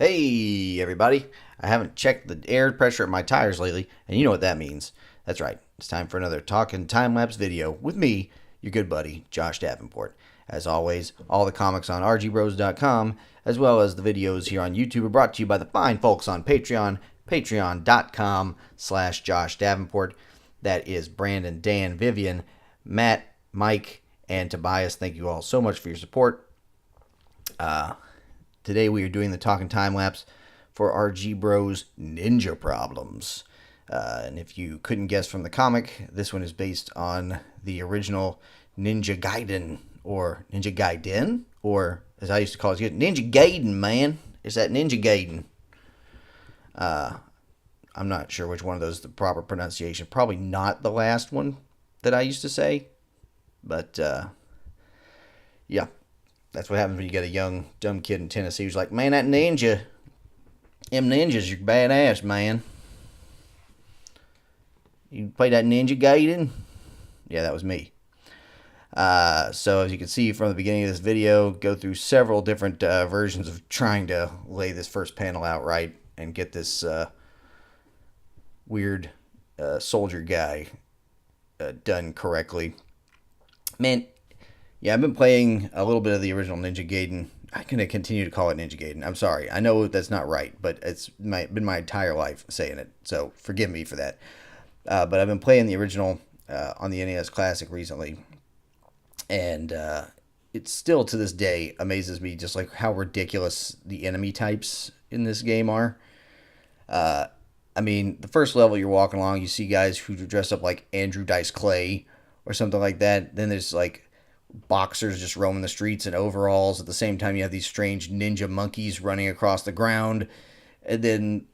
Hey, everybody. I haven't checked the air pressure at my tires lately, and you know what that means. That's right. It's time for another talking time-lapse video with me, your good buddy, Josh Davenport. As always, all the comics on RGBros.com, as well as the videos here on YouTube, are brought to you by the fine folks on Patreon, patreon.com/Josh Davenport. That is Brandon, Dan, Vivian, Matt, Mike, and Tobias. Thank you all so much for your support. Today we are doing the talking time lapse for RGBros Ninja Problems. And if you couldn't guess from the comic, this one is based on the original Ninja Gaiden, or Ninja Gaiden, or as I used to call it, Ninja Gaiden, man. It's that Ninja Gaiden. I'm not sure which one of those is the proper pronunciation. Probably not the last one that I used to say. But, yeah. That's what happens when you get a young, dumb kid in Tennessee who's like, man, that ninja, them ninjas are badass, man. You play that Ninja Gaiden? Yeah, that was me. So as you can see from the beginning of this video, go through several different versions of trying to lay this first panel out right and get this weird soldier guy done correctly. Man, yeah, I've been playing a little bit of the original Ninja Gaiden. I'm going to continue to call it Ninja Gaiden. I'm sorry. I know that's not right, but it's been my entire life saying it, so forgive me for that. But I've been playing the original on the NES Classic recently, and it still to this day amazes me just like how ridiculous the enemy types in this game are. I mean, the first level you're walking along, you see guys who dress up like Andrew Dice Clay or something like that. Then there's like boxers just roaming the streets in overalls. At the same time, you have these strange ninja monkeys running across the ground. And then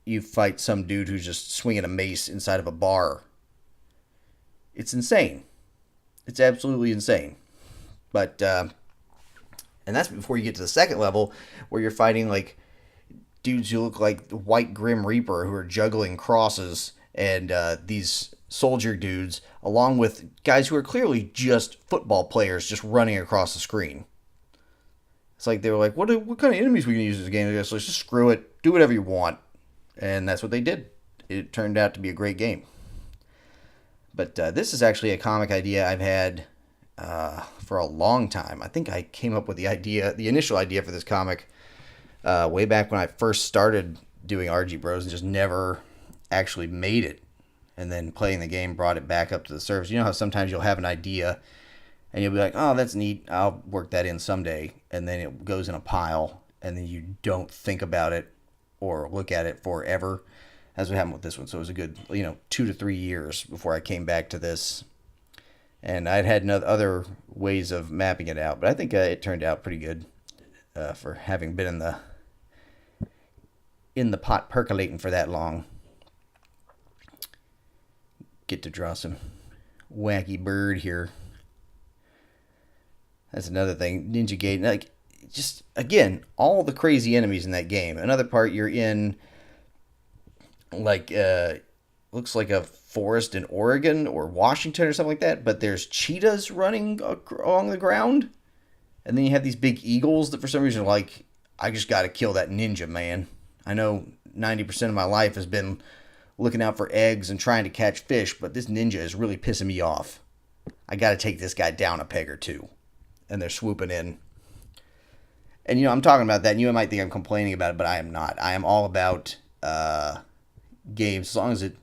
you fight some dude who's just swinging a mace inside of a bar. It's insane. It's absolutely insane. But, and that's before you get to the second level where you're fighting like dudes who look like the White Grim Reaper who are juggling crosses, and these soldier dudes, along with guys who are clearly just football players just running across the screen. It's like they were like, what kind of enemies we can use in this game? So let's just screw it, do whatever you want. And that's what they did. It turned out to be a great game. But this is actually a comic idea I've had for a long time. I think I came up with the initial idea for this comic way back when I first started doing RGBros and just never actually made it. And then playing the game brought it back up to the surface. You know how sometimes you'll have an idea and you'll be like, oh, that's neat, I'll work that in someday. And then it goes in a pile and then you don't think about it or look at it forever. That's what happened with this one. So it was a good 2 to 3 years before I came back to this. And I'd had other ways of mapping it out, but I think it turned out pretty good for having been in the pot percolating for that long. Get to draw some wacky bird here. That's another thing. Ninja Gaiden, like, just again, all the crazy enemies in that game. Another part, you're in like looks like a forest in Oregon or Washington or something like that, but there's cheetahs running along the ground, and then you have these big eagles that for some reason are like, I just got to kill that ninja, man. I know 90% of my life has been looking out for eggs and trying to catch fish, but this ninja is really pissing me off. I got to take this guy down a peg or two. And they're swooping in. And, I'm talking about that, and you might think I'm complaining about it, but I am not. I am all about games, as long as it,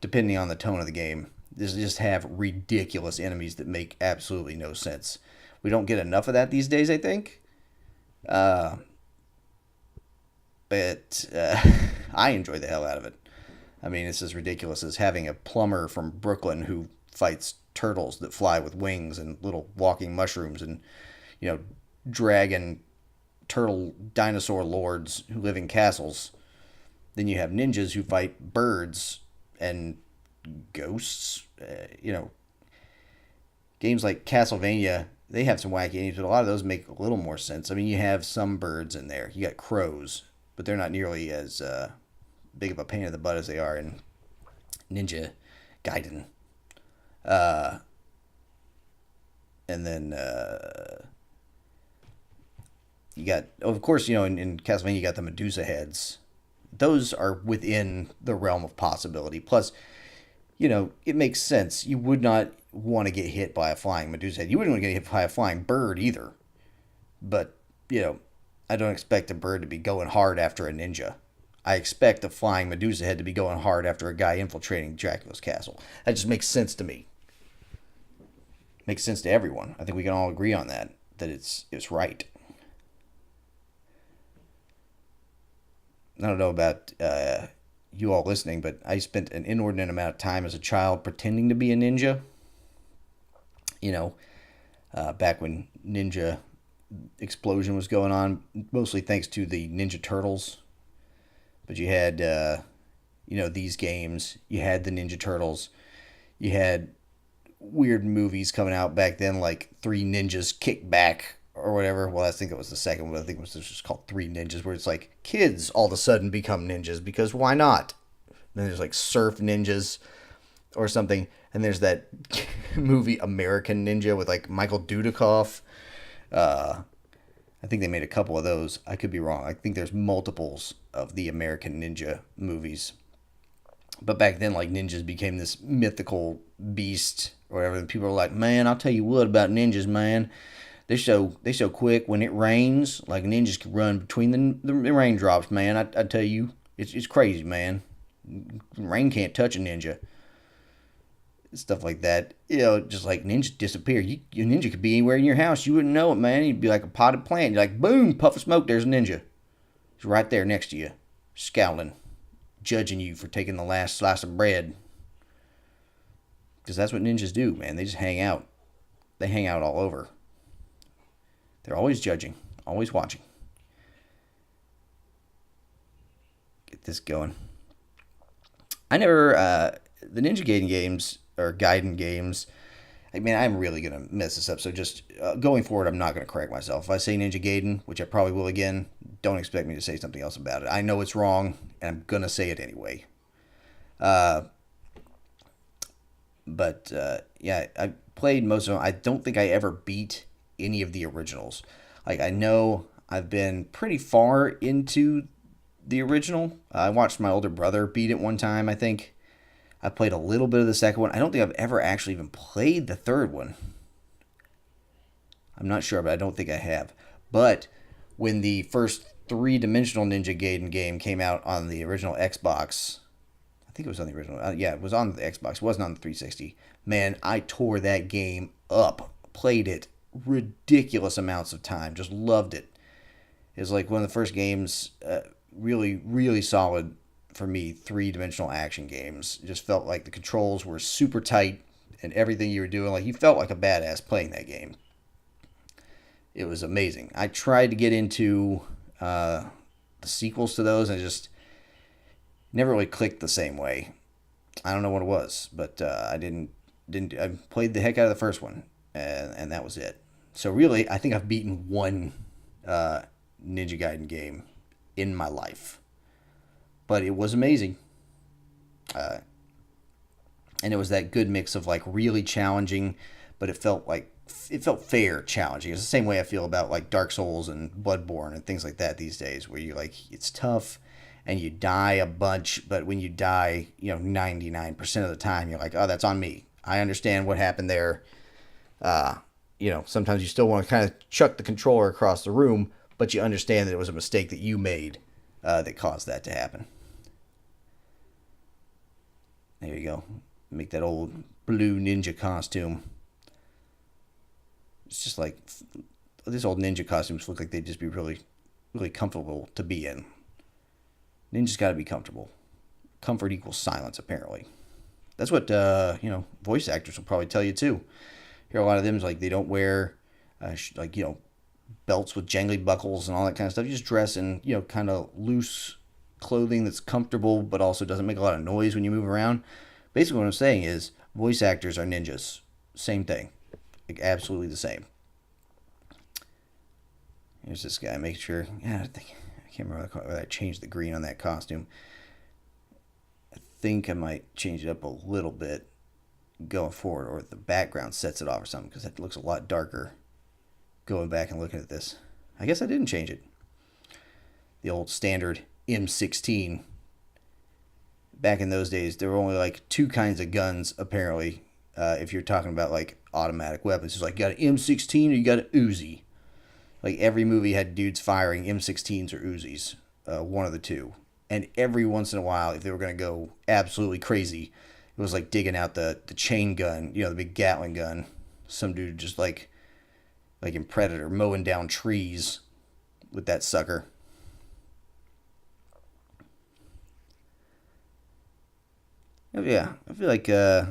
depending on the tone of the game, just have ridiculous enemies that make absolutely no sense. We don't get enough of that these days, I think. But I enjoy the hell out of it. I mean, it's as ridiculous as having a plumber from Brooklyn who fights turtles that fly with wings and little walking mushrooms and, dragon turtle dinosaur lords who live in castles. Then you have ninjas who fight birds and ghosts. Games like Castlevania, they have some wacky enemies, but a lot of those make a little more sense. I mean, you have some birds in there. You got crows, but they're not nearly as big of a pain in the butt as they are in Ninja Gaiden. And then You got, of course, in Castlevania, you got the Medusa heads. Those are within the realm of possibility. Plus, it makes sense. You would not want to get hit by a flying Medusa head. You wouldn't want to get hit by a flying bird either. But, I don't expect a bird to be going hard after a ninja. I expect a flying Medusa head to be going hard after a guy infiltrating Dracula's castle. That just makes sense to me. Makes sense to everyone. I think we can all agree on that it's right. I don't know about you all listening, but I spent an inordinate amount of time as a child pretending to be a ninja. Back when Ninja Explosion was going on, mostly thanks to the Ninja Turtles. But you had, these games. You had the Ninja Turtles. You had weird movies coming out back then, like Three Ninjas Kick Back or whatever. Well, I think it was the second one. I think it was just called Three Ninjas, where it's like kids all of a sudden become ninjas because why not? Then there's like Surf Ninjas or something. And there's that movie American Ninja with like Michael Dudikoff. I think they made a couple of those. I could be wrong. I think there's multiples of the American Ninja movies. But back then, like, ninjas became this mythical beast or whatever. And people are like, man, I'll tell you what about ninjas, man. They're so quick. When it rains, like, ninjas can run between the raindrops, man. I tell you, it's crazy, man. Rain can't touch a ninja. Stuff like that. Just like ninjas disappear. Your ninja could be anywhere in your house. You wouldn't know it, man. You'd be like a potted plant. You're like, boom, puff of smoke, there's a ninja. He's right there next to you, scowling, judging you for taking the last slice of bread. Because that's what ninjas do, man. They just hang out. They hang out all over. They're always judging, always watching. Get this going. I never, the Ninja Gaiden games, or Gaiden games, I'm really going to mess this up. So just going forward, I'm not going to correct myself. If I say Ninja Gaiden, which I probably will again, don't expect me to say something else about it. I know it's wrong, and I'm going to say it anyway. Yeah, I played most of them. I don't think I ever beat any of the originals. Like, I know I've been pretty far into the original. I watched my older brother beat it one time, I think. I played a little bit of the second one. I don't think I've ever actually even played the third one. I'm not sure, but I don't think I have. But when the first three-dimensional Ninja Gaiden game came out on the original Xbox, I think it was on the original. Yeah, it was on the Xbox. It wasn't on the 360. Man, I tore that game up. Played it ridiculous amounts of time. Just loved it. It was like one of the first games, really, really solid for me, three-dimensional action games. It just felt like the controls were super tight and everything you were doing, like you felt like a badass playing that game. It was amazing. I tried to get into the sequels to those, and it just never really clicked the same way. I don't know what it was, but I didn't. I played the heck out of the first one, and that was it. So really, I think I've beaten one Ninja Gaiden game in my life. But it was amazing. And it was that good mix of like really challenging, but it felt fair challenging. It's the same way I feel about like Dark Souls and Bloodborne and things like that these days, where you like, it's tough and you die a bunch, but when you die, 99% of the time you're like, oh, that's on me. I understand what happened there. Sometimes you still want to kind of chuck the controller across the room, but you understand that it was a mistake that you made that caused that to happen. There you go. Make that old blue ninja costume. It's just like, these old ninja costumes look like they'd just be really, really comfortable to be in. Ninjas got to be comfortable. Comfort equals silence, apparently. That's what, voice actors will probably tell you, too. Hear a lot of them, like, they don't wear, belts with jangly buckles and all that kind of stuff. You just dress in, kind of loose clothing that's comfortable, but also doesn't make a lot of noise when you move around. Basically, what I'm saying is, voice actors are ninjas. Same thing. Like, absolutely the same. Here's this guy. Make sure. Yeah, I can't remember whether I changed the green on that costume. I think I might change it up a little bit going forward, or the background sets it off or something, because it looks a lot darker going back and looking at this. I guess I didn't change it. The old standard M16. Back in those days, there were only like two kinds of guns, apparently. If you're talking about like automatic weapons, it's like you got an M16 or you got an Uzi. Like every movie had dudes firing M16s or Uzis, one of the two. And every once in a while, if they were going to go absolutely crazy, it was like digging out the chain gun, the big Gatling gun. Some dude just like in Predator, mowing down trees with that sucker. Yeah, I feel like I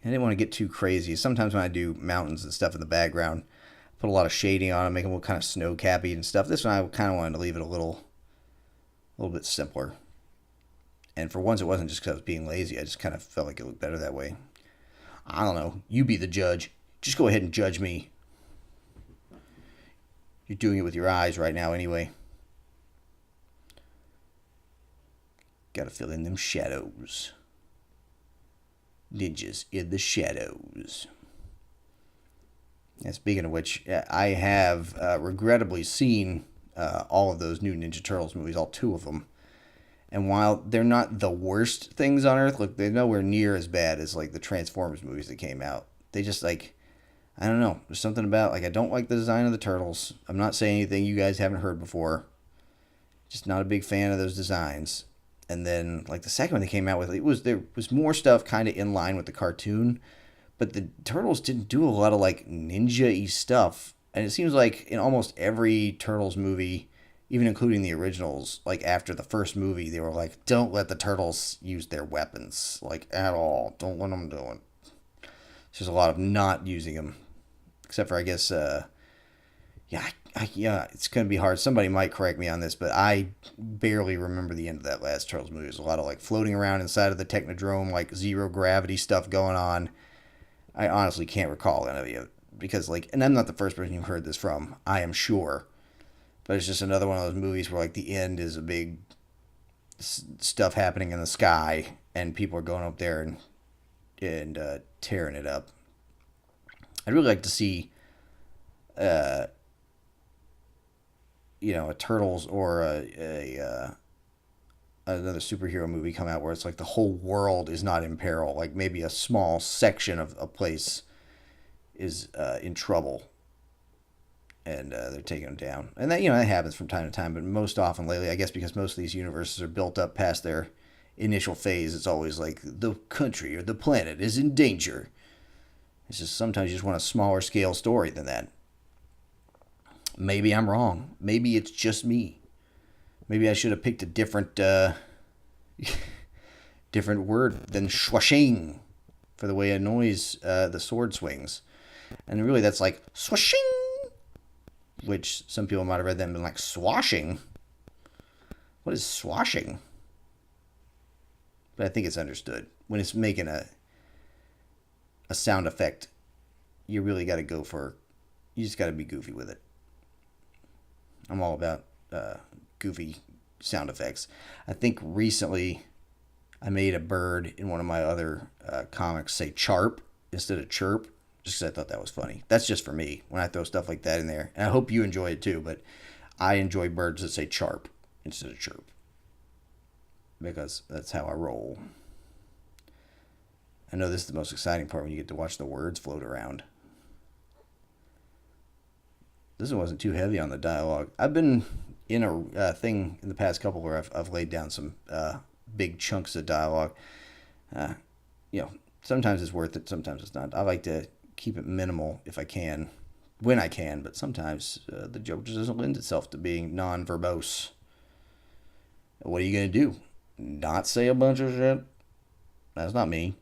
didn't want to get too crazy. Sometimes when I do mountains and stuff in the background, I put a lot of shading on them, make them look kind of snow cappy and stuff. This one I kind of wanted to leave it a little bit simpler. And for once, it wasn't just because I was being lazy. I just kind of felt like it looked better that way. I don't know. You be the judge. Just go ahead and judge me. You're doing it with your eyes right now anyway. Gotta fill in them shadows. Ninjas in the shadows. And speaking of which, I have regrettably seen all of those new Ninja Turtles movies, all two of them. And while they're not the worst things on earth, look, they're nowhere near as bad as like the Transformers movies that came out. They just like, I don't know. There's something about like I don't like the design of the turtles. I'm not saying anything you guys haven't heard before. Just not a big fan of those designs. And then like the second one they came out with, there was more stuff kind of in line with the cartoon, but the turtles didn't do a lot of like ninja-y stuff. And it seems like in almost every Turtles movie, even including the originals, like after the first movie, they were like, don't let the turtles use their weapons, like at all. Don't let them do it. There's a lot of not using them, except for I guess, yeah, it's gonna be hard. Somebody might correct me on this, but I barely remember the end of that last Turtles movie. There's a lot of like floating around inside of the Technodrome, like zero gravity stuff going on. I honestly can't recall any of it because like, and I'm not the first person you heard this from. I am sure. But it's just another one of those movies where like the end is a big stuff happening in the sky and people are going up there and tearing it up. I'd really like to see a Turtles or another superhero movie come out where it's like the whole world is not in peril. Like maybe a small section of a place is in trouble. And they're taking them down. And that happens from time to time, but most often lately, I guess because most of these universes are built up past their initial phase, it's always like the country or the planet is in danger. It's just sometimes you just want a smaller scale story than that. Maybe I'm wrong. Maybe it's just me. Maybe I should have picked a different different word than swashing for the way a noise the sword swings. And really that's like swashing, which some people might have read that and been like, swashing? What is swashing? But I think it's understood. When it's making a sound effect, you really got to you just got to be goofy with it. I'm all about goofy sound effects. I think recently I made a bird in one of my other comics say charp instead of chirp. Just because I thought that was funny. That's just for me when I throw stuff like that in there. And I hope you enjoy it too, but I enjoy birds that say charp instead of chirp. Because that's how I roll. I know this is the most exciting part when you get to watch the words float around. This one wasn't too heavy on the dialogue. I've been in a thing in the past couple where I've laid down some big chunks of dialogue. Sometimes it's worth it, sometimes it's not. I like to keep it minimal if I can, when I can, but sometimes the joke just doesn't lend itself to being non-verbose. What are you going to do? Not say a bunch of shit? That's not me.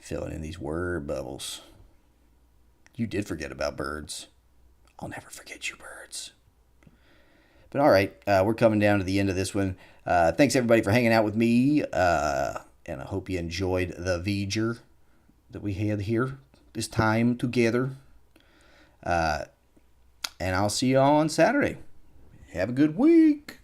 Filling in these word bubbles. You did forget about birds. I'll never forget you, birds. But all right, we're coming down to the end of this one. Thanks everybody for hanging out with me, and I hope you enjoyed the V'ger that we had here this time together. And I'll see you all on Saturday. Have a good week.